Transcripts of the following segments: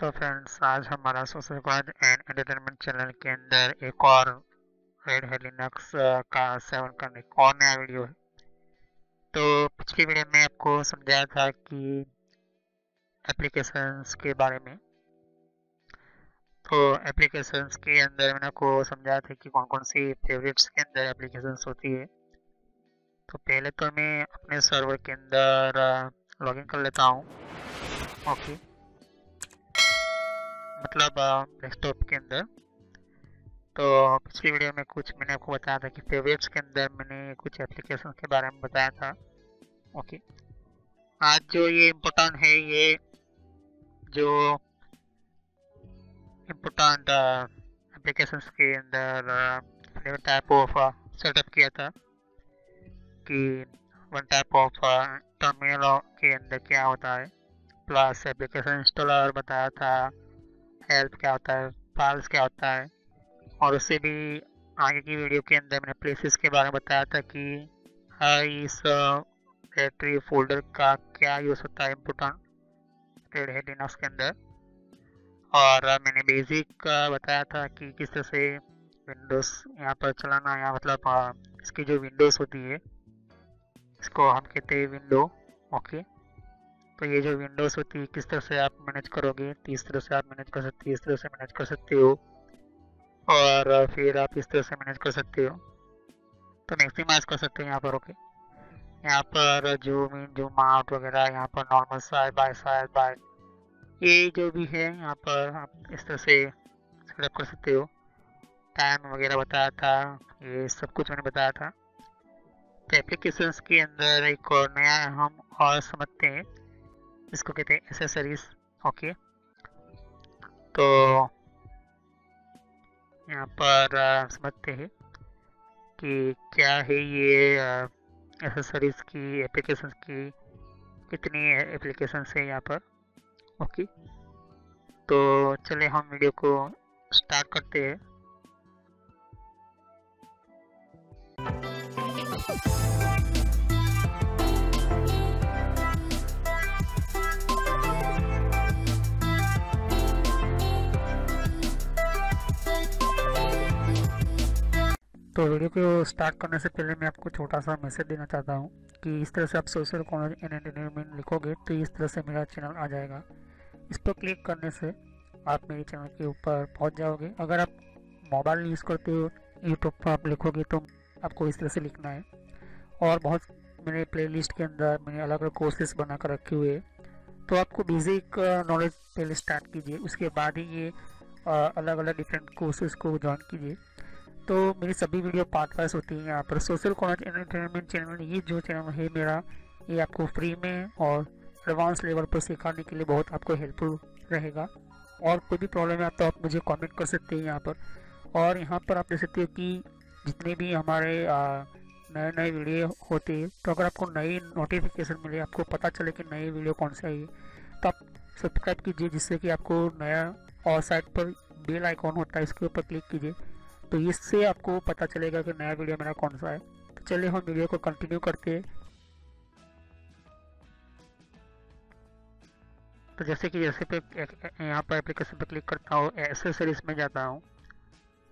तो फ्रेंड्स, आज हमारा social quad and entertainment channel के अंदर एक और रेड है लिनक्स का सेवन का एक और नया वीडियो है। तो पिछली वीडियो में आपको समझाया था कि एप्लीकेशंस के बारे में। तो एप्लीकेशंस के अंदर मैंने आपको समझाया था कि कौन कौन सी फेवरेट्स के अंदर एप्लीकेशंस होती है। तो पहले तो मैं अपने सर्वर के अंदर लॉगिन कर लेता हूँ। ओके, मतलब डेस्कटॉप के अंदर। तो पिछली वीडियो में कुछ मैंने आपको बताया था कि फेवरेट्स के अंदर मैंने कुछ एप्लीकेशन के बारे में बताया था। ओके, आज जो ये इम्पोर्टेंट है, ये जो इम्पोर्टेंट एप्लीकेशंस के अंदर फेवरेट टाइप ऑफ सेटअप किया था कि वन टाइप ऑफ टर्मिनल के अंदर क्या होता है, प्लस एप्लीकेशन इंस्टॉलर बताया था, हेल्प क्या होता है, फाइल्स क्या होता है, और उससे भी आगे की वीडियो के अंदर मैंने प्लेसेस के बारे में बताया था कि हर इस डायरेक्टरी फोल्डर का क्या यूज़ होता है इम्पोर्टेंट रेड हैट लिनक्स के अंदर। और मैंने बेसिक बताया था कि किस तरह से विंडोज़ यहाँ पर चलाना, या मतलब इसकी जो विंडोज़ होती है इसको हम कहते हैं विंडो। ओके, तो ये जो विंडोज़ होती है किस तरह से आप मैनेज करोगे, तो इस तरह से आप मैनेज कर सकते हो, इस तरह से मैनेज कर सकते हो, और फिर आप इस तरह से मैनेज कर सकते हो, तो मैक्सिमाइज कर सकते हो यहाँ पर। ओके, यहाँ पर जूम इन जूम आउट वगैरह, यहाँ पर नॉर्मल साइड बाय ये जो भी है यहाँ पर आप इस तरह से सेटअप कर सकते हो। टाइम वगैरह बताया था, ये सब कुछ मैंने बताया था। तो एप्लीकेशंस के अंदर एक और नया हम और समझते हैं, इसको कहते हैं एसेसरीज। ओके, तो यहाँ पर समझते हैं कि क्या है ये एसेसरीज की, एप्लीकेशंस की कितनी एप्लीकेशंस है यहाँ पर। ओके, तो चले हम वीडियो को स्टार्ट करते हैं। तो वीडियो को स्टार्ट करने से पहले मैं आपको छोटा सा मैसेज देना चाहता हूँ कि इस तरह से आप सोशल कॉलेज एंड एंटरटेनमेंट लिखोगे तो इस तरह से मेरा चैनल आ जाएगा। इस पर क्लिक करने से आप मेरे चैनल के ऊपर पहुँच जाओगे। अगर आप मोबाइल यूज़ करते हो, यूट्यूब पर आप लिखोगे तो आपको इस तरह से लिखना है। और बहुत मेरे प्लेलिस्ट के अंदर मैंने अलग अलग कोर्सेज बना कर रखे हुए हैं, तो आपको बेसिक नॉलेज पहले स्टार्ट कीजिए, उसके बाद ही ये अलग अलग डिफरेंट कोर्सेज को ज्वाइन कीजिए। तो मेरी सभी वीडियो पार्ट वाइज होती है यहाँ पर। सोशल कॉलेज एंटरटेनमेंट चैनल, ये जो चैनल है मेरा, ये आपको फ्री में और एडवांस लेवल पर सिखाने के लिए बहुत आपको हेल्पफुल रहेगा। और कोई भी प्रॉब्लम है तो आप मुझे कमेंट कर सकते हैं यहाँ पर। और यहाँ पर आप देख सकते हो कि जितने भी हमारे नए नए वीडियो होते हैं, तो अगर आपको नई नोटिफिकेशन मिले, आपको पता चले कि नई वीडियो कौन सी आई है, तो आप सब्सक्राइब कीजिए, जिससे कि आपको नया, और साइड पर बेल आइकॉन होता है, इसके ऊपर क्लिक कीजिए, तो इससे आपको पता चलेगा कि नया वीडियो मेरा कौन सा है। तो चलिए हम वीडियो को कंटिन्यू करते हैं। तो जैसे पे यहाँ पर एप्लीकेशन पर क्लिक करता हूँ, एसेसरीज में जाता हूँ।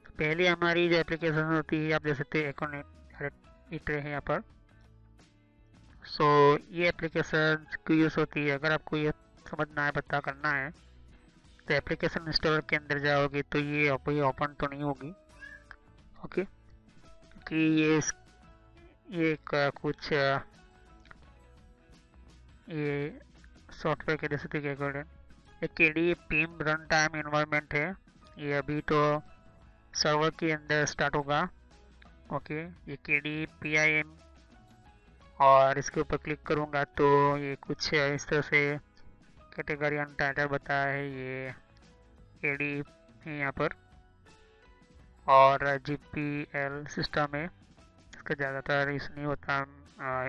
तो पहले हमारी जो एप्लीकेशन होती है, आप जैसे इट है यहाँ पर। सो ये एप्लीकेशन की यूज़ होती है, अगर आपको ये समझना है, पता करना है, तो एप्लीकेशन इंस्टॉलर के अंदर जाओगे तो ये ओपन तो नहीं होगी। ओके, कि ये कुछ ये सॉफ्टवेयर के जैसे थे अकॉर्डिंग एक केडी पीम रन टाइम इन्वायरमेंट है, ये अभी तो सर्वर के अंदर स्टार्ट होगा। ओके, ये केडी PIM, और इसके ऊपर क्लिक करूँगा तो ये कुछ इस तरह से कैटेगरी अनटाइटल बताया है, ये केडी है यहाँ पर। और GPL सिस्टम है, इसका ज़्यादातर यूज़ नहीं होता,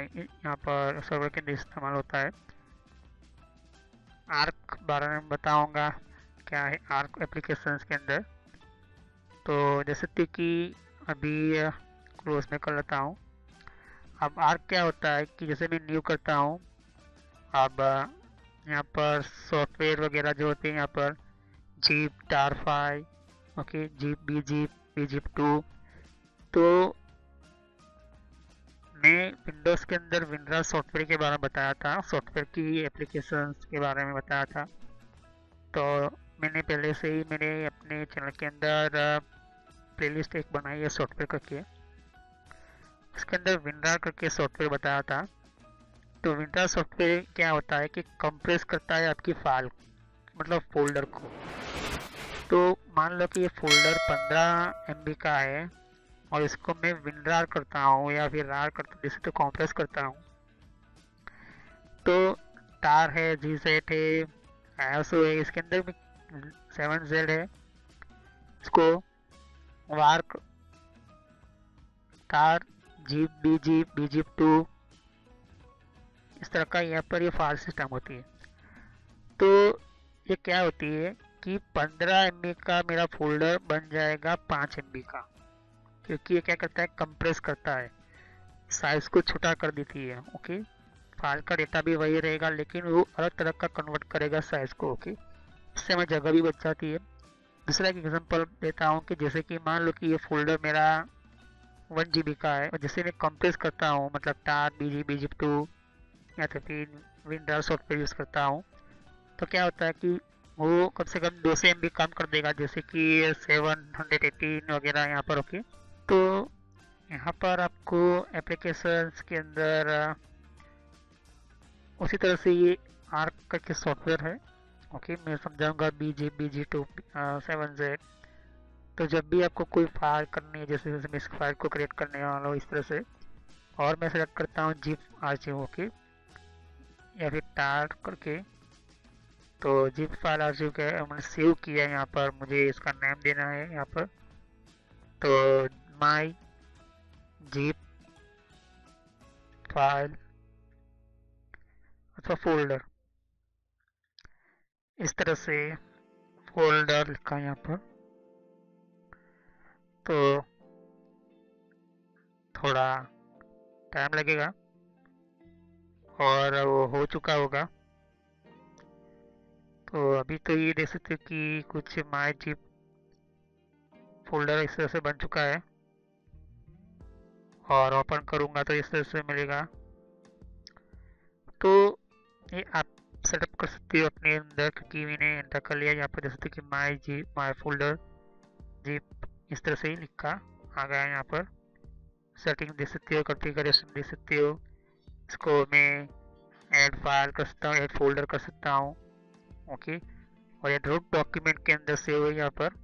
यहाँ पर सर्वर के अंदर इस्तेमाल होता है। आर्क बारे में बताऊंगा क्या है आर्क एप्लीकेशंस के अंदर। तो जैसे कि अभी क्लोज में कर लेता हूँ। अब आर्क क्या होता है कि जैसे मैं न्यू करता हूँ, अब यहाँ पर सॉफ्टवेयर वगैरह जो होते हैं यहाँ पर gzip tar 5, okay, gzip B jeep, B jeep 2। तो मैं विंडोज़ के अंदर विनराज सॉफ्टवेयर के बारे में बताया था, सॉफ्टवेयर की एप्लीकेशंस के बारे में बताया था। तो मैंने पहले से ही मेरे अपने चैनल के अंदर प्लेलिस्ट एक बनाई है सॉफ्टवेयर करके, उसके अंदर विनराज करके सॉफ्टवेयर बताया था। तो विनराज सॉफ्टवेयर क्या होता है कि कंप्रेस करता है आपकी फाइल, मतलब फोल्डर को। तो मान लो कि ये फोल्डर 15 MB का है और इसको मैं विनरार करता हूँ या फिर रार करता हूँ, जिसे तो कॉम्प्रेस करता हूँ। तो टार है, जी सेट है, आईएसओ है, इसके अंदर में 7Z है, इसको वार टार जीप बी जीप, बी जीप 2, इस तरह का यहाँ पर ये फाइल सिस्टम होती है। तो ये क्या होती है कि 15 MB का मेरा फोल्डर बन जाएगा 5 MB का, क्योंकि ये क्या करता है, कंप्रेस करता है, साइज को छोटा कर देती है। ओके, फाइल का डेटा भी वही रहेगा लेकिन वो अलग तरह का कन्वर्ट करेगा साइज को। ओके, इससे हमें जगह भी बच जाती है। दूसरा एक एग्जांपल देता हूँ कि जैसे कि मान लो कि ये फोल्डर मेरा 1 GB का है और जैसे मैं कंप्रेस करता हूँ, मतलब टार बी जी, बी जी 2 या तो फिर विंडोज सॉफ्टवेयर यूज़ करता हूँ, तो क्या होता है कि वो कम से कम 200 MB कम कर देगा, जैसे कि 718 वगैरह यहाँ पर। ओके, तो यहाँ पर आपको एप्लीकेशंस के अंदर उसी तरह से ये आर्क करके सॉफ्टवेयर है। ओके, मैं समझाऊंगा बी जी 2 7Z। तो जब भी आपको कोई फाइल करनी है, जैसे जैसे मैं इस फाइल को क्रिएट करने वाला हूँ इस तरह से, और मैं सेलेक्ट करता हूँ जिप आर्चिव, ओके, या फिर टार करके। तो जिप फाइल आर्चिव का मैंने सेव किया है, यहाँ पर मुझे इसका नाम देना है यहाँ पर। तो माई जिप फाइल अथवा फोल्डर, इस तरह से फोल्डर लिखा है यहाँ पर। तो थोड़ा टाइम लगेगा और वो हो चुका होगा। तो अभी तो ये देख सकते हो कि कुछ माई जिप फोल्डर इस तरह से बन चुका है, और ओपन करूँगा तो इस तरह से मिलेगा। तो ये आप सेटअप कर सकते हो अपने अंदर, क्योंकि मैंने एंटर कर लिया यहाँ पर। देख सकते हो कि माई फोल्डर जिप इस तरह से ही लिखा आ गया है यहाँ पर। सेटिंग दे सकते हो, कॉन्फ़िगरेशन दे सकते हो, इसको मैं ऐड फाइल कर सकता हूँ, ऐड फोल्डर कर सकता हूँ। ओके, और ये रूट डॉक्यूमेंट के अंदर सेव है यहाँ पर।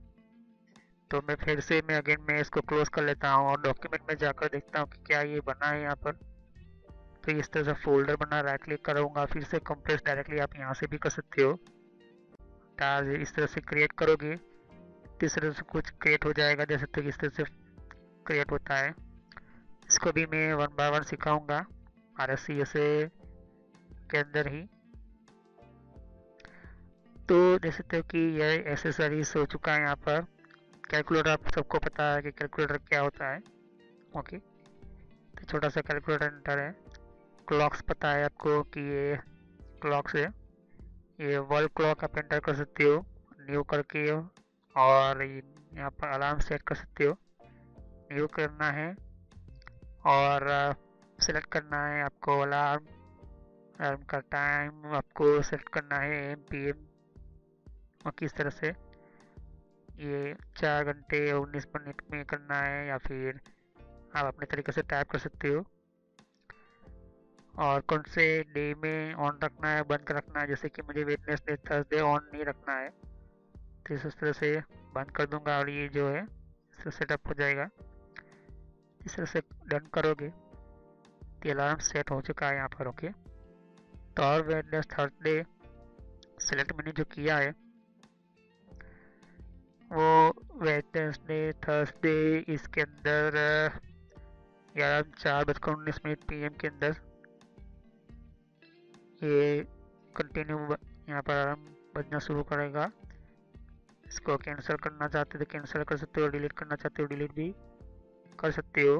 तो मैं फिर से मैं इसको क्लोज कर लेता हूँ और डॉक्यूमेंट में जाकर देखता हूँ कि क्या ये बना है यहाँ पर। तो इस तरह से फोल्डर बना, राइट क्लिक करूँगा, फिर से कंप्रेस डायरेक्टली आप यहाँ से भी कर सकते हो। टार इस तरह से क्रिएट करोगे तो इस तरह से कुछ क्रिएट हो जाएगा, जैसे तो इस तरह से क्रिएट होता है। इसको भी मैं 1 बाय 1 सिखाऊंगा RSCSA के अंदर ही। तो देख सकते हो कि यह एसेसरीज हो चुका है यहाँ पर। कैलकुलेटर आप सबको पता है कि कैलकुलेटर क्या होता है। ओके, तो छोटा सा कैलकुलेटर एंटर है। क्लॉक्स पता है आपको कि ये क्लॉक्स है, ये वर्ल्ड क्लॉक आप एंटर कर सकते हो न्यू करके, और यहाँ पर अलार्म सेट कर सकते हो, न्यू करना है, और सेलेक्ट करना है आपको अलार्म, अलार्म का टाइम आपको सेलेक्ट करना है AM PM, और किस तरह से ये 4 घंटे 19 मिनट में करना है, या फिर आप अपने तरीके से टाइप कर सकते हो। और कौन से डे में ऑन रखना है, बंद रखना है, जैसे कि मुझे वेडनेसडे थर्सडे ऑन नहीं रखना है, तो इस तरह से बंद कर दूंगा और ये जो है इससे सेटअप हो जाएगा। इस तरह से डन करोगे तो अलार्म सेट हो चुका है यहाँ पर। ओके, तो और वेडनेस थर्सडे सेलेक्ट मैंने जो किया है वो वेडनेसडे थर्सडे, इसके अंदर 4:19 PM के अंदर ये कंटिन्यू यहाँ पर अलार्म बजना शुरू करेगा। इसको कैंसिल करना चाहते हो तो कैंसिल कर सकते हो, डिलीट करना चाहते हो डिलीट भी कर सकते हो,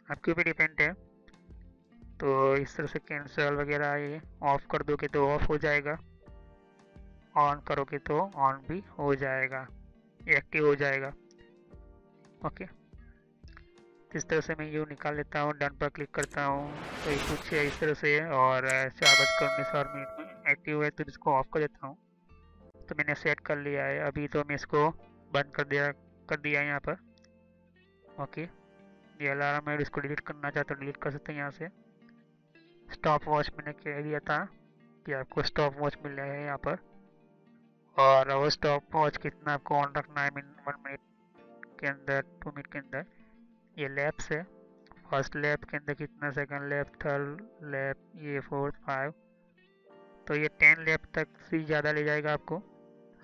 आपके ऊपर डिपेंड है। तो इस तरह से कैंसिल वगैरह ये ऑफ कर दोगे तो ऑफ हो जाएगा। ऑन करोगे तो ऑन भी हो जाएगा, एक्टिव हो जाएगा। ओके, इस तरह से मैं यू निकाल लेता हूँ, डन पर क्लिक करता हूँ। तो ये कुछ इस तरह से है और 4:19 में एक्टिव है, तो इसको ऑफ कर देता हूँ। तो मैंने सेट कर लिया है। अभी तो मैं इसको बंद कर दिया है यहाँ पर। ओके, ये अलार्म है, इसको डिलीट करना चाहते हो डिलीट कर सकते हैं यहाँ से। स्टॉप वॉच मैंने कह दिया था कि आपको स्टॉप वॉच मिल रहा है यहाँ पर, और वो स्टॉप वॉच कितना आपको ऑन रखना है, 1 मिनट के अंदर, 2 मिनट के अंदर। ये लैप्स है, फर्स्ट लैप के अंदर कितना, सेकंड लैप, थर्ड लैप, ये 4, 5, तो ये 10 लैप तक से ज़्यादा ले जाएगा आपको।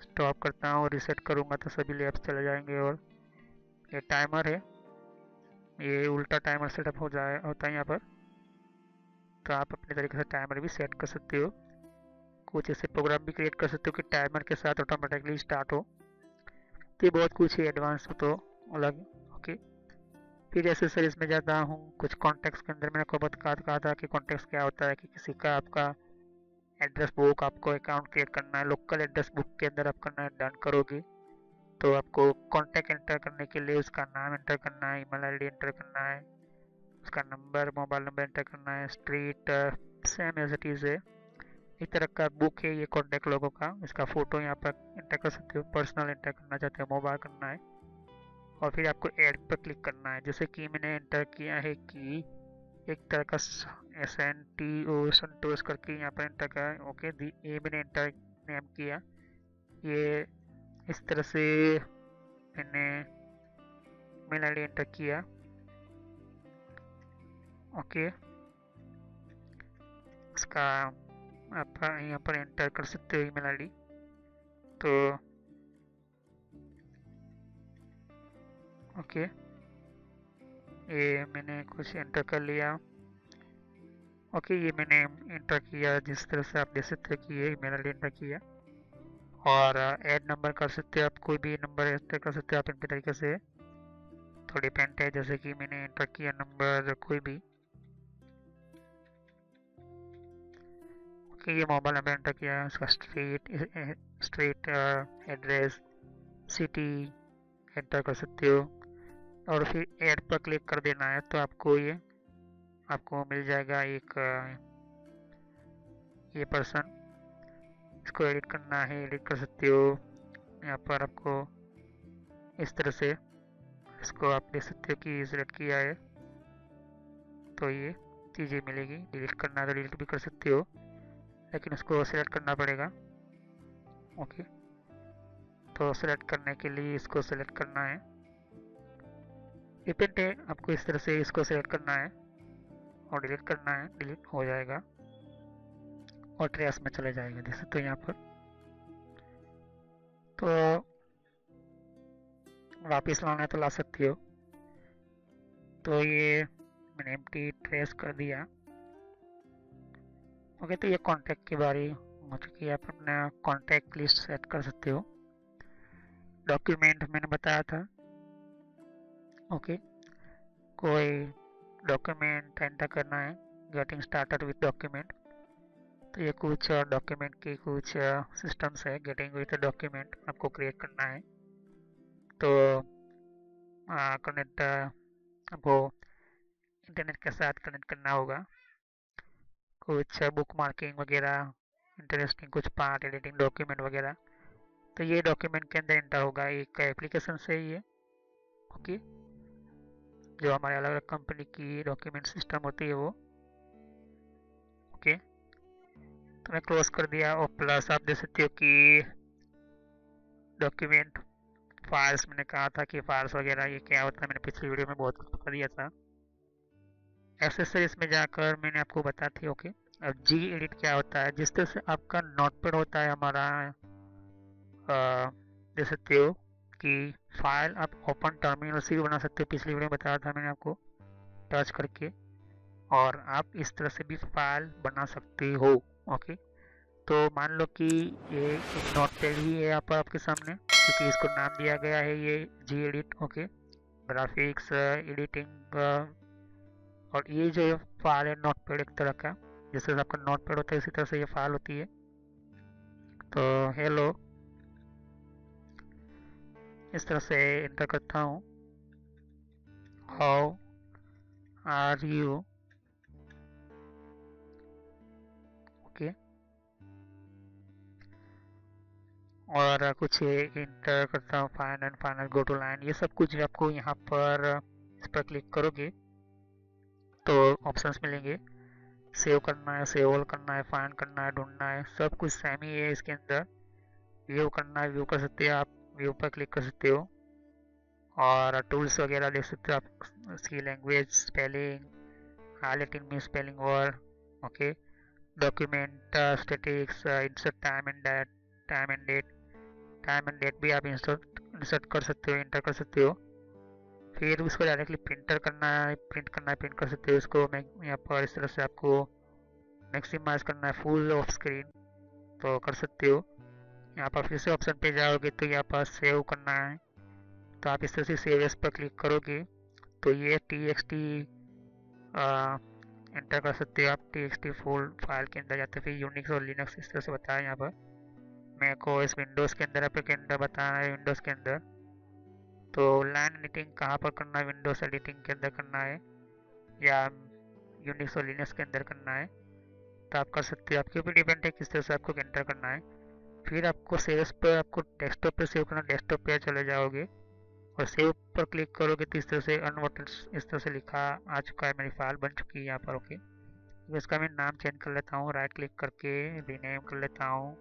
स्टॉप करता हूँ, रिसेट करूँगा तो सभी लैप्स चले जाएंगे। और ये टाइमर है, ये उल्टा टाइमर सेटअप होता है यहाँ पर, तो आप अपने तरीके से टाइमर भी सेट कर सकते हो। कुछ ऐसे प्रोग्राम भी क्रिएट कर सकते हो कि टाइमर के साथ ऑटोमेटिकली स्टार्ट हो। तो ये बहुत कुछ है एडवांस तो अलग। ओके, फिर एसेसरीज में जाता हूँ। कुछ कॉन्टेक्ट्स के अंदर मैंने आपको कहा था कि कॉन्टेक्ट्स क्या होता है, कि किसी का आपका एड्रेस बुक, आपको अकाउंट क्रिएट करना है, लोकल एड्रेस बुक के अंदर आप करना है। डन करोगे तो आपको कॉन्टैक्ट एंटर करने के लिए उसका नाम एंटर करना है, ईमेल आईडी एंटर करना है, उसका नंबर, मोबाइल नंबर एंटर करना है, street, same as it is है। एक तरह का बुक है ये कॉन्टैक्ट लोगों का। इसका फ़ोटो यहाँ पर एंटर कर सकते हो, पर्सनल एंटर करना चाहते हो, मोबाइल करना है, और फिर आपको ऐड पर क्लिक करना है। जैसे कि मैंने एंटर किया है कि एक तरह का SNTO संतोष करके यहाँ पर एंटर किया है। ओके, ये मैंने एंटर नेम किया। ये इस तरह से मैंने मेल आईडी एंटर किया। ओके, इसका आप यहाँ पर एंटर कर सकते हो ईमेल आईडी। तो ओके, ये मैंने कुछ एंटर कर लिया। ओके, ये मैंने एंटर किया जिस तरह से आप देख सकते हो कि ये ईमेल आईडी एंटर किया। और ऐड नंबर कर सकते हो आप, कोई भी नंबर एंटर कर सकते हो आप इनके तरीके से। तो डिपेंड है, जैसे कि मैंने एंटर किया नंबर कोई भी। ओके, ये मोबाइल नंबर एंटर किया है, उसका स्ट्रीट एड्रेस, सिटी एंटर कर सकते हो। और फिर ऐड पर क्लिक कर देना है, तो आपको मिल जाएगा एक ये पर्सन। इसको एडिट करना है, एडिट कर सकते हो। यहाँ पर आपको इस तरह से इसको आप देख सकते हो कि सिलेक्ट किया है, तो ये चीज़ें मिलेगी। डिलीट करना है तो डिलीट भी कर सकते हो, लेकिन उसको सिलेक्ट करना पड़ेगा। ओके, तो सिलेक्ट करने के लिए इसको सिलेक्ट करना है। डिपेंड है, आपको इस तरह से इसको सिलेक्ट करना है और डिलीट करना है, डिलीट हो जाएगा और ट्रेस में चले जाएगा, देख सकते हो यहाँ पर। तो वापस लाना है तो ला सकती हो। तो ये मैंने एम्प्टी ट्रेस कर दिया। ओके, तो ये कॉन्टैक्ट की बारी हो चुकी है। आप अपना कॉन्टैक्ट लिस्ट सेट कर सकते हो। डॉक्यूमेंट मैंने बताया था। ओके, कोई डॉक्यूमेंट एंटर करना है, गेटिंग स्टार्टेड विद डॉक्यूमेंट। तो ये कुछ डॉक्यूमेंट की कुछ सिस्टम्स है। गेटिंग विद डॉक्यूमेंट आपको क्रिएट करना है, तो कनेक्ट आपको इंटरनेट के साथ कनेक्ट करना होगा। कुछ बुक मार्किंग वगैरह, इंटरेस्टिंग कुछ पार्ट एडिटिंग डॉक्यूमेंट वगैरह, तो ये डॉक्यूमेंट के अंदर एंटर होगा। एक एप्लीकेशन से ये। ओके, जो हमारे अलग अलग कंपनी की डॉक्यूमेंट सिस्टम होती है वो। ओके, तो मैं क्लोज कर दिया। और प्लस आप देख सकते हो कि डॉक्यूमेंट फाइल्स, मैंने कहा था कि फाइल्स वगैरह ये क्या होता है, मैंने पिछली वीडियो में बहुत कुछ बता दिया था। एक्सेसरीज में जाकर मैंने आपको बता थी। ओके, अब जी एडिट क्या होता है, जिस तरह से आपका नोटपैड होता है हमारा, देख सकते हो कि फाइल आप ओपन टर्मिनल से भी बना सकते हो। पिछली वीडियो में बताया था मैंने आपको, टच करके, और आप इस तरह से भी फाइल बना सकते हो। ओके, तो मान लो कि ये एक नोटपैड ही है यहाँ पर आपके सामने, क्योंकि इसको नाम दिया गया है ये जी एडिट। ओके, ग्राफिक्स एडिटिंग, और ये जो फाइल है नोटपैड एक तरह का, जैसे आपका नोटपैड होता है इसी तरह से ये फाइल होती है। तो हेलो इस तरह से एंटर करता हूँ, हाउ आर यू, ओके। और कुछ इंटर करता हूँ, fine and final, go to line, ये सब कुछ आपको यहाँ पर इस पर क्लिक करोगे तो ऑप्शंस मिलेंगे। सेव करना है, सेव ऑल करना है, फाइंड करना है, ढूंढना है, सब कुछ सेम ही है इसके अंदर। व्यू करना है, व्यू कर सकते हो आप, व्यू पर क्लिक कर सकते हो। और टूल्स वगैरह देख सकते हो आप, उसकी लैंग्वेज, स्पेलिंग, हाईलाइटिंग में spelling word, okay. Document statistics, insert time and date, time and date भी आप इंसर्ट कर सकते हो, इंटर कर सकते हो। फिर उसको डायरेक्टली प्रिंट करना है, प्रिंट कर सकते हो। इसको मैं यहाँ पर इस तरह से आपको मैक्सिमाइज करना है, फुल ऑफ स्क्रीन, तो कर सकते हो। यहाँ पर फिर से ऑप्शन पे जाओगे तो यहाँ पर सेव करना है, तो आप इस तरह से सेव एस पर क्लिक करोगे तो ये txt एंटर कर सकते हो आप, txt फुल फाइल के अंदर जाते। फिर यूनिक्स और लिनक्स इस तरह से बताया यहाँ पर। मैक ओएस विंडोज़ के अंदर आपके अंदर बताया है, विंडोज़ के अंदर। तो लाइन एडिटिंग कहाँ पर करना है, विंडोज़ एडिटिंग के अंदर करना है या यूनिक्स और लिनक्स के अंदर करना है, तो आप कर सकते हो। आपके ऊपर डिपेंड है किस तरह से आपको एंटर करना है। फिर आपको सेव पर, आपको डेस्कटॉप पर सेव करना, डेस्कटॉप पर चले जाओगे और सेव पर क्लिक करोगे तो इस तरह से अनवॉटेड इस तरह से लिखा आ चुका है, मेरी फाइल बन चुकी है यहाँ पर, ओके। तो इसका मैं नाम चेंज कर लेता हूँ, राइट क्लिक करके रीनेम कर लेता हूँ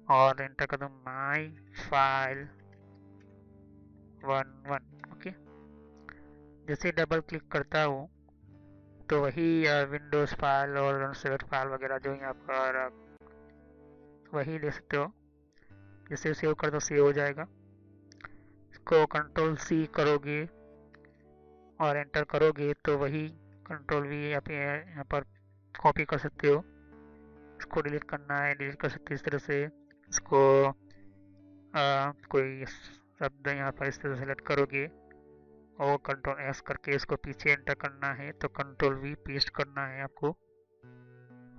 और एंटर कर दूँ माई फाइल 11, ओके। जैसे डबल क्लिक करता हूँ तो वही विंडोज़ फाइल और सेव फाइल वगैरह जो यहाँ पर वही ले सकते हो। जैसे सेव कर दो, सेव हो जाएगा। इसको कंट्रोल सी करोगे और एंटर करोगे तो वही कंट्रोल वी यहाँ पर कॉपी कर सकते हो। इसको डिलीट करना है, डिलीट कर सकते हो इस तरह से। इसको कोई शब्द यहाँ पर इस तरह से सेलेक्ट करोगे और कंट्रोल एस करके इसको पीछे एंटर करना है, तो कंट्रोल वी पेस्ट करना है आपको,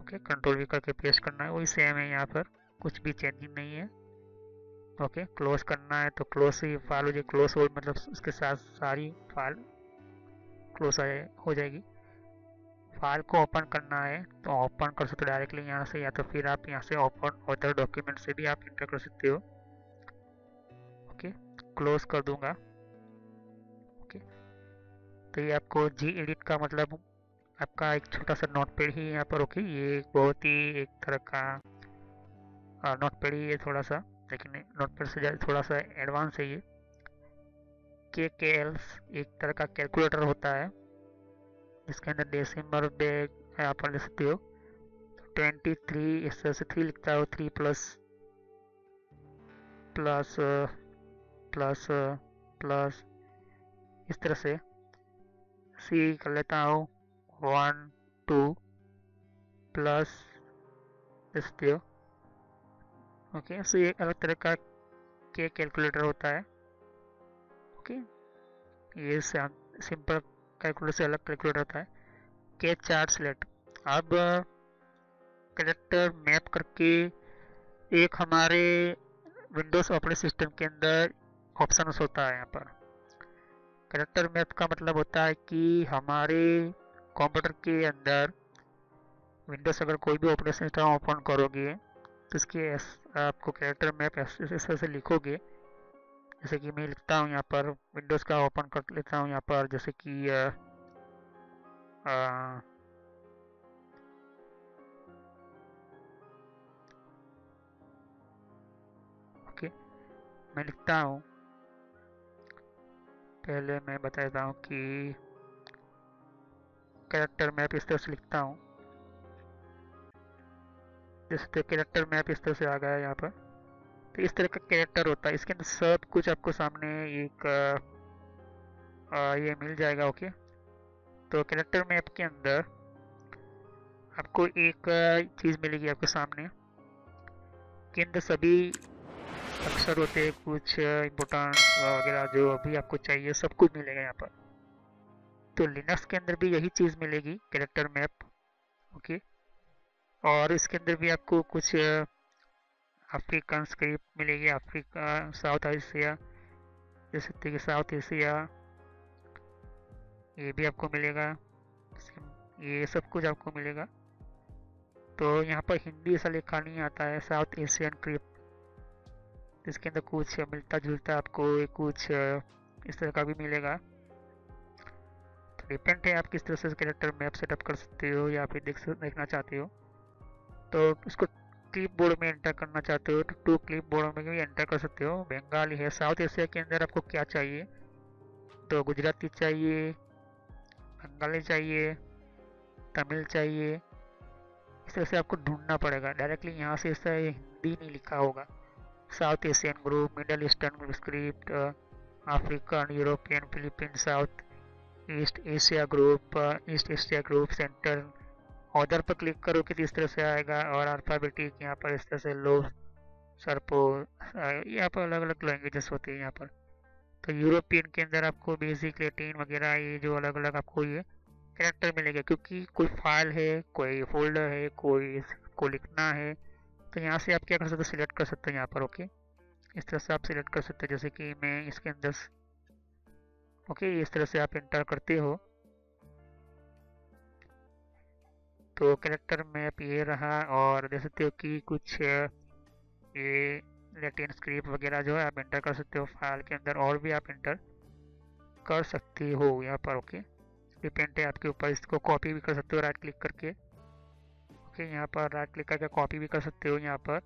ओके। कंट्रोल वी करके पेस्ट करना है, वही सेम है यहाँ पर, कुछ भी चेंजिंग नहीं है, ओके। क्लोज करना है तो क्लोज ही फाइल हो जाएगी, क्लोज हो मतलब उसके साथ सारी फाइल क्लोज हो जाएगी। फाइल को ओपन करना है तो ओपन कर सकते हो डायरेक्टली यहाँ से, या तो फिर आप यहाँ से ओपन अदर डॉक्यूमेंट से भी आप इंटर कर सकते हो, ओके। क्लोज कर दूंगा, ओके। तो ये आपको जी एडिट का मतलब आपका एक छोटा सा नोटपैड ही यहाँ पर, ओके। ये बहुत ही एक तरह का नोटपैड ही है थोड़ा सा, लेकिन नोटपैड से ज़्यादा थोड़ा सा एडवांस है ये। के एक तरह का कैलकुलेटर होता है जिसके अंदर डेसिमल यहाँ पर ले सकते हो। 23 इस तरह से 3 लिखता हो, 3 प्लस प्लस प्लस प्लस इस तरह से सी कर लेता हूँ, 1 2 प्लस दे सकते हो, ओके। सो ये अलग तरह का के कैलकुलेटर होता है, ओके। ये सिंपल कैलकुलेटर से अलग कैलकुलेटर होता है। के चार्ट सिलेक्ट, अब कैरेक्टर मैप करके एक हमारे विंडोज ऑपरेटिंग सिस्टम के अंदर ऑप्शन होता है यहाँ पर। कैरेक्टर मैप का मतलब होता है कि हमारे कंप्यूटर के अंदर विंडोज अगर कोई भी ऑपरेटिंग सिस्टम ओपन करोगे तो इसके आपको कैरेक्टर मैप इस तरह से लिखोगे। जैसे कि मैं लिखता हूँ यहाँ पर, विंडोज़ का ओपन कर लेता हूँ यहाँ पर, जैसे कि ओके। मैं लिखता हूँ, पहले मैं बता देता हूँ कि कैरेक्टर मैप इस तरह से लिखता हूँ। जैसे कैरेक्टर मैप इस तरह से आ गया यहाँ पर, तो इस तरह का कैरेक्टर होता है। इसके अंदर सब कुछ आपको सामने एक ये मिल जाएगा, ओके। तो कैरेक्टर मैप के अंदर आपको एक चीज़ मिलेगी आपके सामने, के अंदर सभी अक्षर होते हैं, कुछ इम्पोर्टेंट वगैरह जो अभी आपको चाहिए सब कुछ मिलेगा यहाँ पर। तो लिनक्स के अंदर भी यही चीज़ मिलेगी, कैरेक्टर मैप, ओके। और इसके अंदर भी आपको कुछ अफ्रीकन स्क्रिप्ट मिलेगी, अफ्रीका, साउथ एशिया, जैसे कि साउथ एशिया, ये भी आपको मिलेगा, ये सब कुछ आपको मिलेगा। तो यहाँ पर हिंदी ऐसा लिखा नहीं आता है, साउथ एशियन क्रिप्ट, जिसके अंदर कुछ मिलता जुलता आपको कुछ इस तरह का भी मिलेगा। तो डिपेंड है आप किस तरह से कैरेक्टर मैप सेटअप कर सकते हो या फिर देखना चाहते हो। तो उसको क्लिप बोर्ड में एंटर करना चाहते हो तो टू क्लिप बोर्ड में भी एंटर कर सकते हो। बंगाली है, साउथ एशिया के अंदर आपको क्या चाहिए, तो गुजराती चाहिए, बंगाली चाहिए, तमिल चाहिए, इस तरह से आपको ढूंढना पड़ेगा। डायरेक्टली यहाँ से ऐसा हिंदी नहीं लिखा होगा। South Asian group, middle eastern script, African, European, Philippine, south east Asia group, east Asia group, centre, order पर क्लिक करोगे तो इस तरह से आएगा। और अल्फ़ाबेटिक यहाँ पर इस तरह से लो, सरपो, यहाँ पर अलग अलग लैंग्वेजेस होती है यहाँ पर। तो यूरोपियन के अंदर आपको बेसिक, लैटिन वगैरह, ये जो अलग अलग आपको ये कैरेक्टर मिलेगा, क्योंकि कोई फाइल है, कोई फोल्डर है, कोई को लिखना है, तो यहाँ से आप क्या कर सकते हो, सिलेक्ट कर सकते हो यहाँ पर। ओके, इस तरह से आप सिलेक्ट कर सकते हो, जैसे कि मैं इसके अंदर, ओके, इस तरह से आप एंटर करते हो। तो कैरेक्टर मैप ये रहा, और देख सकते हो कि कुछ ये लैटिन स्क्रिप्ट वगैरह जो है आप एंटर कर सकते हो फाइल के अंदर, और भी आप एंटर कर सकते हो यहाँ पर। ओके, डिपेंड है आपके ऊपर। इसको कॉपी भी कर सकते हो राइट क्लिक करके। ओके, यहाँ पर राइट क्लिक करके कॉपी भी कर सकते हो, यहाँ पर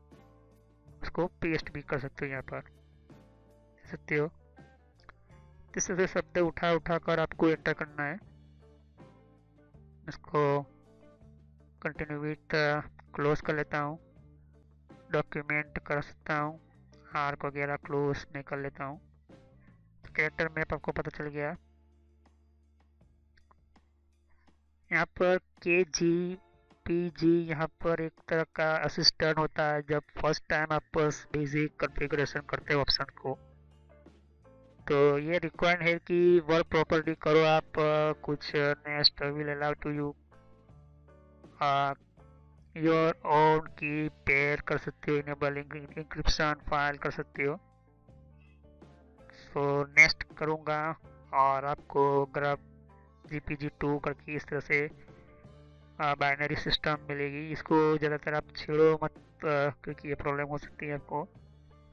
उसको पेस्ट भी कर सकते हो यहाँ पर, देख सकते हो। इस तरह से शब्द उठा उठा कर आपको एंटर करना है। इसको कंटिन्यू विथ क्लोज कर लेता हूँ, डॉक्यूमेंट कर सकता हूँ, आर्क वगैरह क्लोज में कर लेता हूँ। कैरेक्टर मैप आपको पता चल गया। यहाँ पर के जी पी जी, यहाँ पर एक तरह का असिस्टेंट होता है जब फर्स्ट टाइम आप बेसिक कॉन्फ़िगरेशन करते हो ऑप्शन को। तो ये रिक्वायर्ड है कि वर्क प्रॉपर्ली करो आप। कुछ next will allow to you your own की पेयर कर सकते हो, इनेबलिंग इंक्रिप्शन फाइल कर सकते हो। सो नेक्स्ट करूँगा, और आपको ग्राफ GPG2 करके इस तरह से बाइनरी सिस्टम मिलेगी। इसको ज़्यादातर आप छेड़ो मत, क्योंकि ये प्रॉब्लम हो सकती है आपको।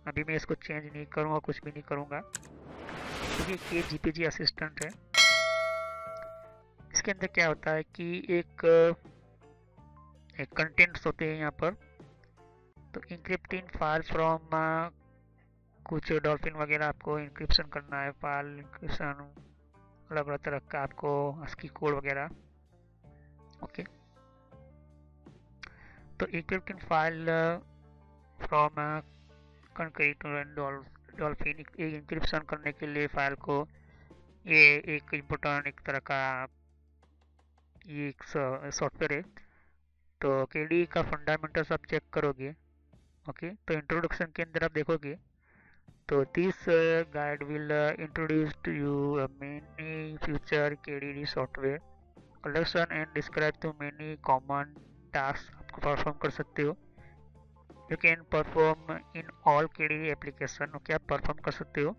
अभी मैं इसको चेंज नहीं करूँगा, कुछ भी नहीं करूँगा, क्योंकि ये GPG असिस्टेंट है। इसके अंदर क्या होता है कि एक कंटेंट्स होते हैं यहाँ पर। तो इंक्रिप्टिंग फाइल फ्रॉम कुछ डॉल्फिन वगैरह आपको इंक्रिप्शन करना है, फाइल इंक्रिप्शन अलग अलग तरह का आपको ASCII कोड वगैरह। ओके, तो encrypting file from concrete dolphin encryption करने के लिए फाइल को, ये एक इम्पोर्टेंट एक तरह का ये एक सॉफ्टवेयर है। तो KDE का फंडामेंटल्स आप चेक करोगे। ओके, तो इंट्रोडक्शन के अंदर आप देखोगे तो this guide will introduce to you many future KDE software collection and describe to many common task आपको परफॉर्म कर सकते हो। You can perform in all KDE application. Okay, आप परफॉर्म कर सकते हो।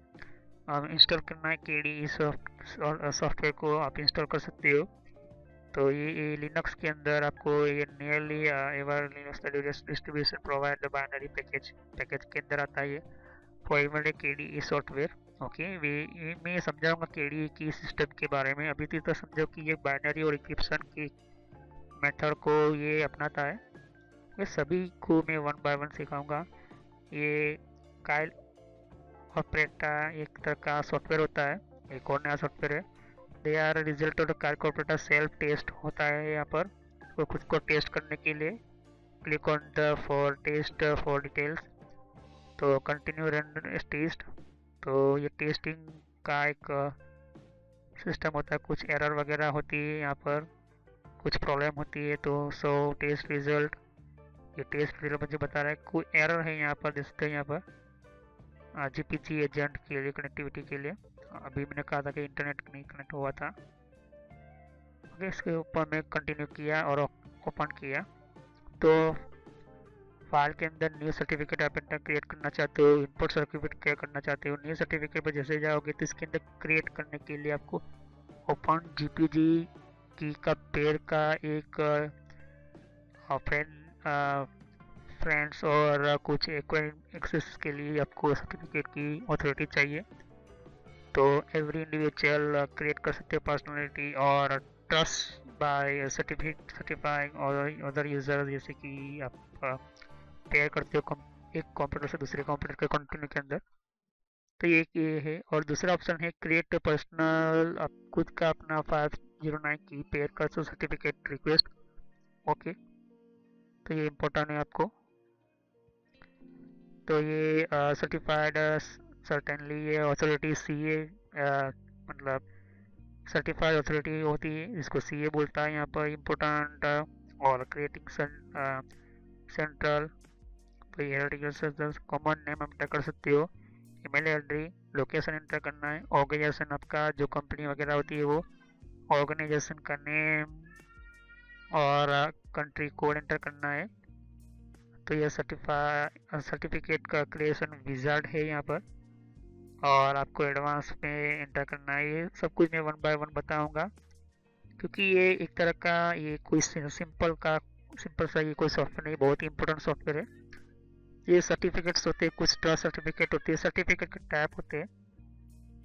इंस्टॉल करना है KDE सॉफ्टवेयर को आप इंस्टॉल कर सकते हो। तो ये लिनक्स के अंदर आपको ये nearly ever Linux distribution provide the binary package के अंदर आता है ये for ever KDE software. Okay, मैं समझाऊंगा KDE की सिस्टम के बारे में। अभी तो समझो कि ये बाइनरी और इंक्रिप्शन की मेथड को ये अपनाता है। ये सभी को मैं वन बाय वन सिखाऊंगा। ये काइल ऑपरेटा एक तरह का सॉफ्टवेयर होता है, एक और नया सॉफ्टवेयर है। They are result of the calculator self test होता है यहाँ पर। तो खुद को टेस्ट करने के लिए click on the for test for details. तो कंटिन्यू रन टेस्ट। तो ये टेस्टिंग का एक सिस्टम होता है। कुछ एरर वगैरह होती है यहाँ पर, कुछ प्रॉब्लम होती है, तो सो टेस्ट रिजल्ट, ये टेस्ट रिजल्ट मुझे बता रहा है कोई एरर है यहाँ पर, देखते हैं यहाँ पर GPG एजेंट के लिए, कनेक्टिविटी के लिए। अभी मैंने कहा था कि इंटरनेट नहीं कनेक्ट हुआ था। ओके, इसके ऊपर मैं कंटिन्यू किया और ओपन किया। तो फाइल के अंदर न्यू सर्टिफिकेट आप इंटर क्रिएट करना चाहते हो, इंपोर्ट सर्टिफिकेट क्या करना चाहते हो, न्यू सर्टिफिकेट पर जैसे जाओगे तो इसके अंदर क्रिएट करने के लिए आपको ओपन जीपीजी की का पेयर का एक फ्रेंड्स और कुछ एक्सेस के लिए आपको सर्टिफिकेट की अथॉरिटी चाहिए। तो एवरी इंडिविजुअल क्रिएट कर सकते हो पर्सनालिटी और ट्रस्ट बाय सर्टिफाइंग और अदर यूजर, जैसे कि आप पेयर करते हो एक कंप्यूटर से दूसरे कंप्यूटर के कंटिन्यू के अंदर। तो ये है। और दूसरा ऑप्शन है क्रिएट पर्सनल, आप खुद का अपना 509 की पेयर कर सो सर्टिफिकेट रिक्वेस्ट। ओके, तो ये इम्पोर्टेंट है आपको। तो ये सर्टिफाइड सर्टेनली ये अथॉरिटी सीए, मतलब सर्टिफाइड अथॉरिटी होती है, इसको सीए बोलता है यहाँ पर। इम्पोर्टेंट और क्रिएटिंग सेंट्रल, तो ये कॉमन नेम आप एंटर कर सकते हो, ईमेल एड्रेस, लोकेशन एंटर करना है, ऑर्गेनाइजेशन आपका जो कंपनी वगैरह होती है वो, ऑर्गेनाइजेशन का नेम और कंट्री कोड एंटर करना है। तो यह सर्टिफिकेट का क्रिएशन विजार्ड है यहाँ पर, और आपको एडवांस में एंटर करना है। ये सब कुछ मैं 1 बाय 1 बताऊंगा, क्योंकि ये एक तरह का ये कोई सिंपल सा ये कोई सॉफ्टवेयर नहीं, बहुत ही इंपॉर्टेंट सॉफ्टवेयर है। ये सर्टिफिकेट्स होते हैं, कुछ ट्रस्ट सर्टिफिकेट होते हैं, सर्टिफिकेट के टाइप होते हैं।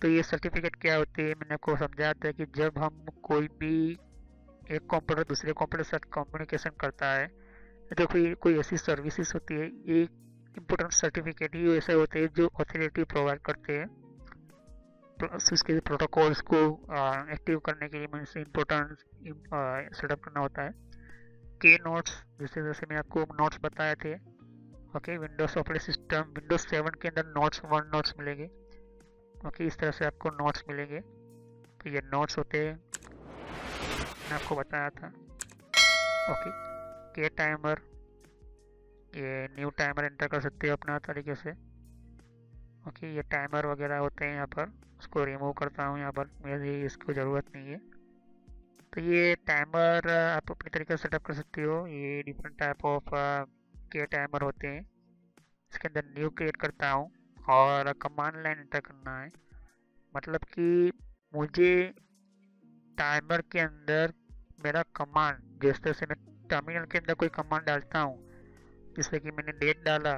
तो ये सर्टिफिकेट क्या होते हैं, मैंने आपको समझाया था कि जब हम कोई भी एक कंप्यूटर दूसरे कंप्यूटर के साथ कम्युनिकेशन करता है, तो कोई ऐसी सर्विसेज होती है, ये इम्पोर्टेंट सर्टिफिकेट ही ऐसे होते हैं जो अथॉरिटी प्रोवाइड करते हैं उसके प्रोटोकॉल्स को एक्टिव करने के लिए। मुझे इम्पोर्टेंट सेटअप करना होता है। के नोट्स, जैसे जैसे मैं आपको नोट्स बताए थे। Okay, Windows operating system Windows 7 के अंदर नोट्स 1 नोट्स मिलेंगे। ओके, इस तरह से आपको नोट्स मिलेंगे। तो ये नोट्स होते हैं, मैंने आपको बताया था। ओके, के टाइमर, ये न्यू टाइमर एंटर कर सकते हो अपना तरीके से। ओके, ये टाइमर वगैरह होते हैं यहाँ पर, उसको रिमूव करता हूँ यहाँ पर, मुझे इसको ज़रूरत नहीं है। तो ये टाइमर आप अपनी तरीके से सेटअप कर सकते हो। ये डिफरेंट टाइप ऑफ के टाइमर होते हैं। इसके अंदर न्यू क्रिएट करता हूँ और कमांड लाइन एंटर करना है, मतलब कि मुझे टाइमर के अंदर मेरा कमांड, जैसे से मैं टर्मिनल के अंदर कोई कमांड डालता हूँ, जैसे कि मैंने डेट डाला,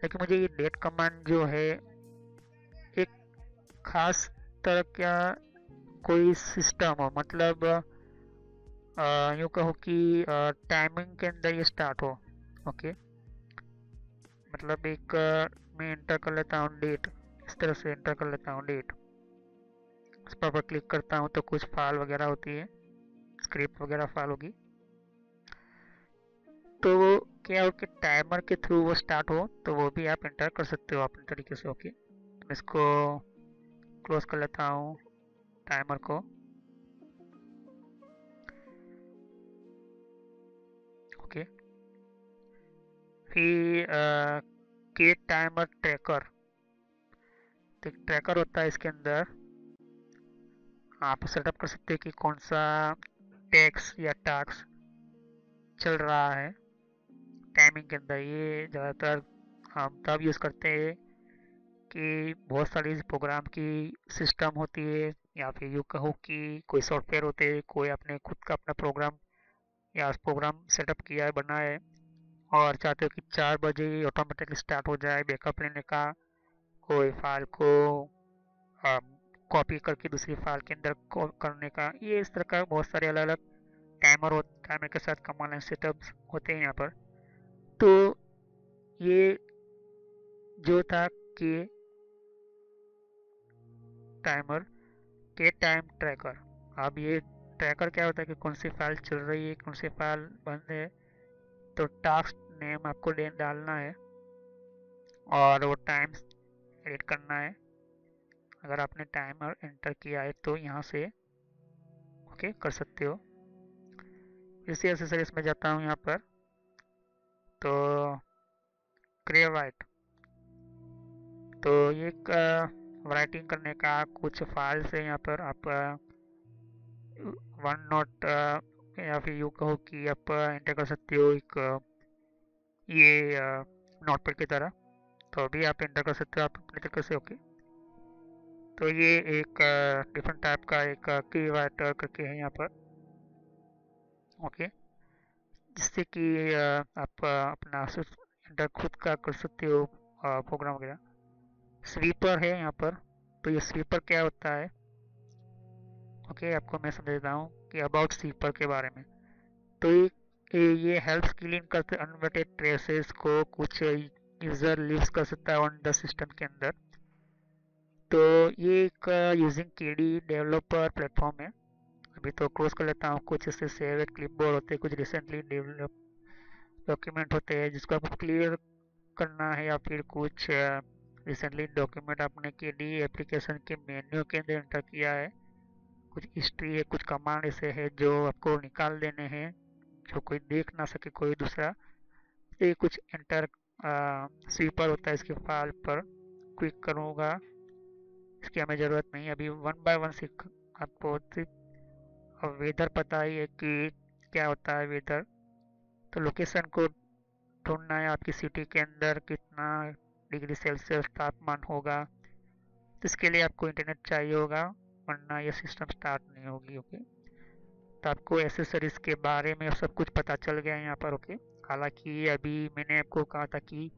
लेकिन मुझे ये डेट कमांड जो है एक खास तरह का कोई सिस्टम हो, मतलब यूँ कहो कि टाइमिंग के अंदर ये स्टार्ट हो। ओके, मतलब एक मैं एंटर कर लेता हूँ डेट, इस तरह से एंटर कर लेता हूँ डेट। उस पर क्लिक करता हूँ तो कुछ फाइल वगैरह होती है, स्क्रिप्ट वगैरह फाइल होगी। तो वो क्या हो कि टाइमर के थ्रू वो स्टार्ट हो, तो वो भी आप एंटर कर सकते हो अपने तरीके से। ओके, मैं इसको क्लोज कर लेता हूँ टाइमर को। ओके, फिर के टाइमर ट्रैकर, तो ट्रैकर होता है, इसके अंदर आप सेटअप कर सकते हैं कि कौन सा टैक्स या टास्क चल रहा है टाइमिंग के अंदर। ये ज़्यादातर हम तब यूज़ करते हैं कि बहुत सारी प्रोग्राम की सिस्टम होती है, या फिर यूँ कहो कि कोई सॉफ्टवेयर होते हैं, कोई अपने खुद का अपना प्रोग्राम या प्रोग्राम सेटअप किया है, बना है, और चाहते हो कि 4 बजे ऑटोमेटिकली स्टार्ट हो जाए बैकअप लेने का, कोई फाइल को कॉपी करके दूसरी फाइल के अंदर करने का। ये इस तरह का बहुत सारे अलग अलग टाइमर के साथ कमांड लाइन सेटअप होते हैं यहाँ पर। तो ये जो था कि टाइमर के टाइम ट्रैकर। अब ये ट्रैकर क्या होता है कि कौन सी फाइल चल रही है, कौन सी फाइल बंद है, तो टास्क नेम आपको डालना है और वो टाइम एडिट करना है। अगर आपने टाइमर एंटर किया है तो यहाँ से ओके कर सकते हो। इसी एक्सेसरीज में जाता हूँ यहाँ पर, तो क्रिएवाइट, तो ये राइटिंग करने का कुछ फाइल्स है यहाँ पर। आप वन नोट या फिर यूँ कहो कि आप एंटर कर सकते हो एक ये नोटपैड की तरह। तो अभी आप एंटर कर सकते हो आप अपने तरीके से। ओके, तो ये एक डिफरेंट टाइप का एक की राइटर करके है यहाँ पर। ओके, जिससे कि आप अपना एंटर खुद का कर सकते हो प्रोग्राम वगैरह। स्वीपर है यहाँ पर। तो ये स्वीपर क्या होता है, ओके, आपको मैं समझ देता हूँ कि अबाउट स्वीपर के बारे में। तो ये हेल्प्स क्लीन करते अनवांटेड ट्रेसेस को कुछ यूज़र लीव्स कर सकता है ऑन द सिस्टम के अंदर। तो ये एक यूजिंग केडी डेवलपर प्लेटफॉर्म है। अभी तो क्लोज कर लेता हूँ। कुछ इससे सेव एट क्लिपबोर्ड होते हैं, कुछ रिसेंटली डेवलप डॉक्यूमेंट होते हैं जिसको आपको क्लियर करना है, या फिर कुछ रिसेंटली डॉक्यूमेंट आपने केडी एप्लीकेशन के मेन्यू के अंदर एंटर किया है। कुछ हिस्ट्री है, कुछ कमांड ऐसे है जो आपको निकाल देने हैं, जो कोई देख ना सके कोई दूसरा। ये कुछ एंटर स्वीपर होता है, इसके फाइल पर क्लिक करूँगा। इसकी हमें ज़रूरत नहीं, अभी वन बाय वन सीख आपको सिर्फ। अब वेदर पता ही है कि क्या होता है वेदर। तो लोकेशन को ढूंढना है, आपकी सिटी के अंदर कितना डिग्री सेल्सियस तापमान होगा। तो इसके लिए आपको इंटरनेट चाहिए होगा, वरना ये सिस्टम स्टार्ट नहीं होगी। ओके, तो आपको एसेसरीज के बारे में सब कुछ पता चल गया है यहाँ पर। ओके, हालांकि अभी मैंने आपको कहा था कि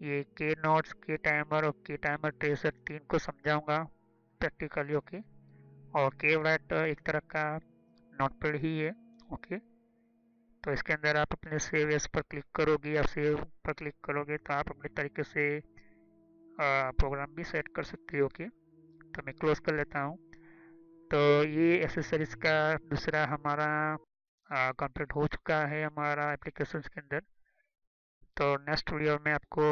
ये के नोट्स, के टाइमर और के टाइमर ट्रेसर तीन को समझाऊंगा प्रैक्टिकली। ओके, और के राइट एक तरह का नोटपैड ही है। ओके, तो इसके अंदर आप अपने सेव एस पर क्लिक करोगे या सेव पर क्लिक करोगे तो आप अपने तरीके से प्रोग्राम भी सेट कर सकते हो। ओके, तो मैं क्लोज कर लेता हूँ। तो ये एसेसरीज का दूसरा हमारा कंप्लीट हो चुका है हमारा एप्लीकेशन के अंदर। तो नेक्स्ट वीडियो में आपको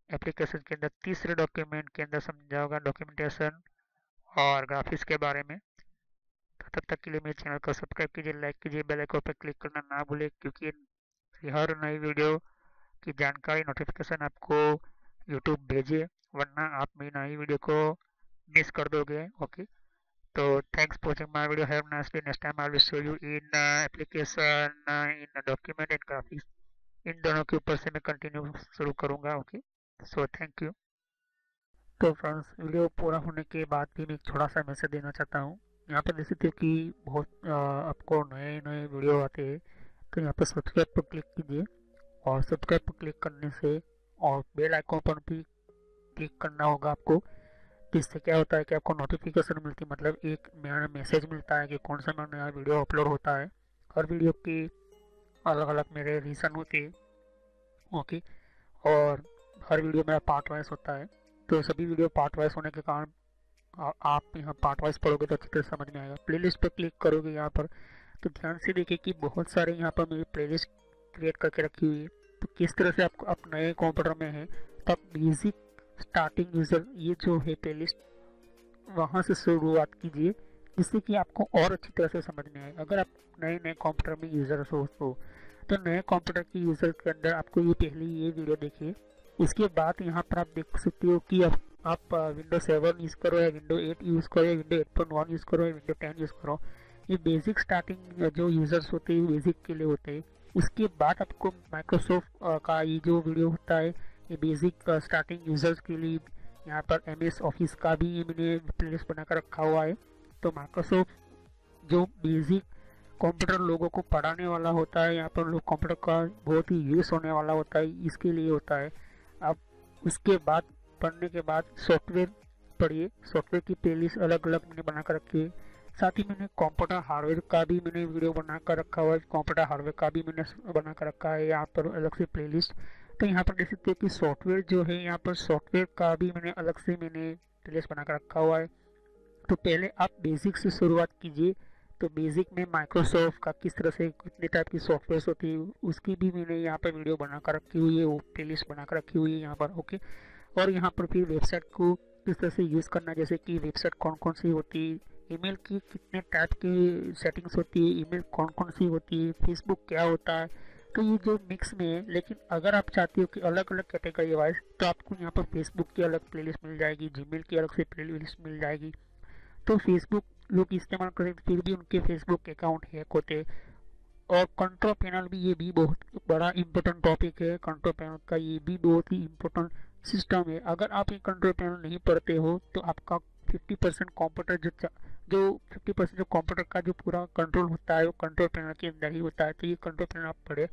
एप्लीकेशन के अंदर तीसरे डॉक्यूमेंट के अंदर समझाऊंगा, डॉक्यूमेंटेशन और ग्राफिक्स के बारे में। तो तब तक के लिए मेरे चैनल को सब्सक्राइब कीजिए, लाइक कीजिए, बेल आइकन पर क्लिक करना ना भूलें, क्योंकि हर नई वीडियो की जानकारी नोटिफिकेशन आपको यूट्यूब भेजे, वरना आप मेरी नई वीडियो को मिस कर दोगे। ओके, तो thanks for watching my video, have nice day. Next time I will show you in application in document and graphics. इन दोनों के ऊपर से मैं कंटिन्यू शुरू करूँगा। Okay, so thank you. तो फ्रेंड्स, वीडियो पूरा होने के बाद भी मैं एक छोटा सा मैसेज देना चाहता हूँ। यहाँ पर देख सकते हो कि बहुत आपको नए नए वीडियो आते हैं। तो यहाँ पर सब्सक्राइब पर क्लिक कीजिए, और सब्सक्राइब पर क्लिक करने से और बेल आइकन पर भी क्लिक करना होगा आपको। जिससे क्या होता है कि आपको नोटिफिकेशन मिलती है, मतलब एक मेरा मैसेज मिलता है कि कौन सा नया वीडियो अपलोड होता है। हर वीडियो की अलग अलग मेरे रीज़न होते हैं। ओके, और हर वीडियो मेरा पार्ट वाइज होता है। तो सभी वीडियो पार्ट वाइज होने के कारण आप यहाँ पार्ट वाइज पढ़ोगे तो अच्छी तरह समझ में आएगा। प्लेलिस्ट पर क्लिक करोगे यहाँ पर, तो ध्यान से देखिए कि बहुत सारे यहाँ पर मेरी प्लेलिस्ट क्रिएट करके रखी हुई है। तो किस तरह से आपको आप नए कंप्यूटर में हैं तो आप बेसिक स्टार्टिंग यूज़र ये जो है प्लेलिस्ट वहाँ से शुरुआत कीजिए, जिससे कि आपको और अच्छी तरह से समझ में आए। अगर आप नए नए कंप्यूटर में यूज़र हो तो नए कंप्यूटर के यूज़र के अंदर आपको ये पहले ये वीडियो देखिए। उसके बाद यहाँ पर आप देख सकते हो कि आप विंडो 7 यूज़ करो या विंडो 8 यूज़ करो या विंडो 8.1 यूज़ करो या विंडो 10 यूज़ करो। ये बेसिक स्टार्टिंग जो यूज़र्स होते हैं बेसिक के लिए होते हैं। उसके बाद आपको माइक्रोसॉफ्ट का ये जो वीडियो होता है ये बेसिक स्टार्टिंग यूज़र्स के लिए। यहाँ पर MS ऑफिस का भी मैंने प्लेलिस्ट बनाकर रखा हुआ है। तो माइक्रोसॉफ्ट जो बेसिक कंप्यूटर लोगों को पढ़ाने वाला होता है, यहाँ पर लोग कंप्यूटर का बहुत ही यूज़ होने वाला होता है, इसके लिए होता है। अब उसके बाद पढ़ने के बाद सॉफ्टवेयर पढ़िए। सॉफ्टवेयर की प्लेलिस्ट अलग अलग मैंने बना कर रखी है। साथ ही मैंने कंप्यूटर हार्डवेयर का भी मैंने वीडियो बना कर रखा हुआ है। कंप्यूटर हार्डवेयर का भी मैंने बना कर रखा है यहाँ पर अलग से प्लेलिस्ट। तो यहाँ पर देख सकते हैं कि सॉफ्टवेयर जो है यहाँ पर सॉफ्टवेयर का भी मैंने अलग से प्लेलिस्ट बना कर रखा हुआ है। तो पहले आप बेसिक से शुरुआत कीजिए। तो बेसिक में माइक्रोसॉफ्ट का किस तरह से कितने टाइप की सॉफ्टवेयर होती है उसकी भी मैंने यहाँ पर वीडियो बनाकर रखी हुई है, वो प्लेलिस्ट बनाकर रखी हुई है यहाँ पर। ओके, और यहाँ पर फिर वेबसाइट को किस तरह से यूज़ करना, जैसे कि वेबसाइट कौन कौन सी होती है, ईमेल की कितने टाइप की सेटिंग्स होती है, ईमेल कौन कौन सी होती है, फेसबुक क्या होता है। तो ये जो मिक्स में है, लेकिन अगर आप चाहते हो कि अलग अलग कैटेगरी वाइज तो आपको यहाँ पर फेसबुक की अलग प्लेलिस्ट मिल जाएगी, जीमेल की अलग से प्लेलिस्ट मिल जाएगी। तो फेसबुक लोग इस्तेमाल करें फिर भी उनके फेसबुक अकाउंट हैक होते, और कंट्रोल पैनल भी, ये भी बहुत बड़ा इम्पोर्टेंट टॉपिक है। कंट्रोल पैनल का ये भी बहुत ही इम्पोर्टेंट सिस्टम है। अगर आप ये कंट्रोल पैनल नहीं पढ़ते हो तो आपका 50% कंप्यूटर जो 50% जो कंप्यूटर का जो पूरा कंट्रोल होता है वो कंट्रोल पैनल के अंदर ही होता है। तो ये कंट्रोल पैनल आप पढ़े,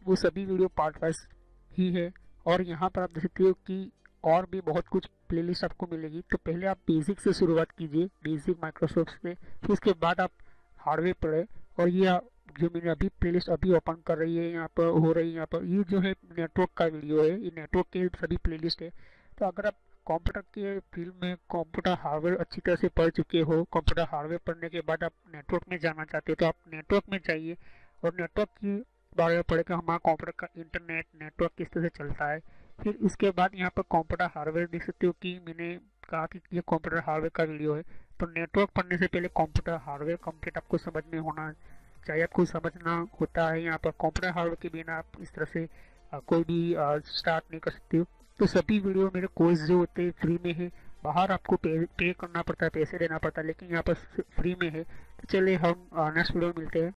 वो सभी वीडियो पार्ट वाइज ही है। और यहाँ पर आप देख सकते हो कि और भी बहुत कुछ प्लेलिस्ट आपको मिलेगी। तो पहले आप बेसिक से शुरुआत कीजिए, बेसिक माइक्रोसॉफ्ट से, फिर उसके बाद आप हार्डवेयर पढ़े। और ये जो मैंने अभी प्लेलिस्ट अभी ओपन कर रही है यहाँ पर हो रही है, यहाँ पर ये जो है नेटवर्क का वीडियो है, ये नेटवर्क के सभी प्लेलिस्ट है। तो अगर आप कंप्यूटर के फील्ड में कंप्यूटर हार्डवेयर अच्छी तरह से पढ़ चुके हो, कंप्यूटर हार्डवेयर पढ़ने के बाद आप नेटवर्क में जाना चाहते हो तो आप नेटवर्क में जाइए और नेटवर्क की बारे में पढ़े कि हमारा कंप्यूटर का इंटरनेट नेटवर्क किस तरह से चलता है। फिर इसके बाद यहाँ पर कंप्यूटर हार्डवेयर देख सकते हो कि मैंने कहा कि ये कंप्यूटर हार्डवेयर का वीडियो है। तो नेटवर्क पढ़ने से पहले कंप्यूटर हार्डवेयर कंप्लीट आपको समझ में होना चाहिए, आपको समझना होता है। यहाँ पर कंप्यूटर हार्डवेयर के बिना आप इस तरह से कोई भी स्टार्ट नहीं कर सकते हो। तो सभी वीडियो मेरे कोर्स जो होते हैं फ्री में है, बाहर आपको पे करना पड़ता है, पैसे देना पड़ता है, लेकिन यहाँ पर फ्री में है। तो चलिए हम नेक्स्ट वीडियो में मिलते हैं।